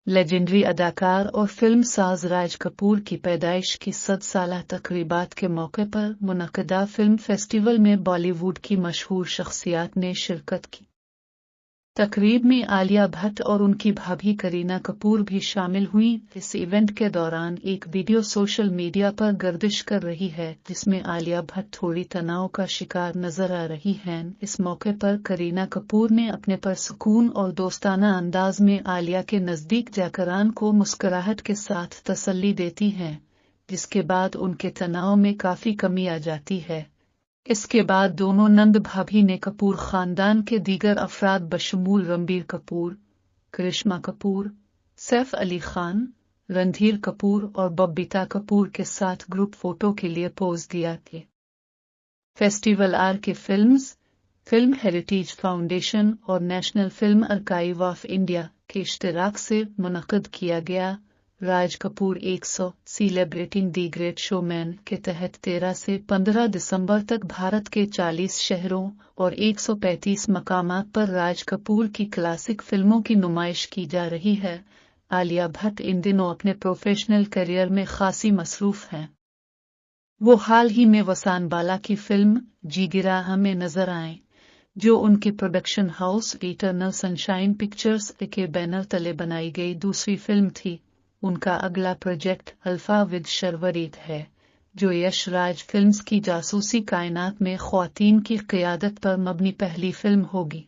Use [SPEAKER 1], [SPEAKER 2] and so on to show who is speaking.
[SPEAKER 1] Legendary अदाकार और film साज राज कपूर की पैदाइश की 100 साला तकरीबात के मौके पर मुनक़दा फिल्म फेस्टिवल में बॉलीवुड की मशहूर शख्सियात ने शिरकत की। तकरीब में आलिया भट्ट और उनकी भाभी करीना कपूर भी शामिल हुई। इस इवेंट के दौरान एक वीडियो सोशल मीडिया पर गर्दिश कर रही है जिसमें आलिया भट्ट थोड़ी तनाव का शिकार नजर आ रही हैं। इस मौके पर करीना कपूर ने अपने पुरसुकून और दोस्ताना अंदाज में आलिया के नजदीक जाकर आन को मुस्कुराहट के साथ तसल्ली देती हैं, जिसके बाद उनके तनाव में काफी कमी आ जाती है। इसके बाद दोनों नंद भाभी ने कपूर खानदान के दीगर अफराद बशमूल रणबीर कपूर, करिश्मा कपूर, सैफ अली खान, रणधीर कपूर और बबीता कपूर के साथ ग्रुप फोटो के लिए पोज दिया थे। Festival R K films, film heritage foundation और national film archive of India के इश्तिराक से मुनक़द किया गया। Raj Kapoor 100 celebrating the great showman के तहत 13 से 15 दिसंबर तक भारत के 40 शहरों और 135 मकामात पर राज कपूर की क्लासिक फिल्मों की नुमाइश की जा रही है। आलिया भट्ट इन दिनों अपने प्रोफेशनल करियर में खासी मसरूफ हैं। वो हाल ही में वसान बाला की फिल्म जिगरा में नजर आए, जो उनके production house eternal sunshine pictures के बैनर तले बनाई गई दूसरी फिल्म थी। उनका अगला प्रोजेक्ट अल्फा विद शर्वरीत है, जो यश राज फिल्म्स की जासूसी कायनात में ख्वातीन की क़ियादत पर मबनी पहली फिल्म होगी।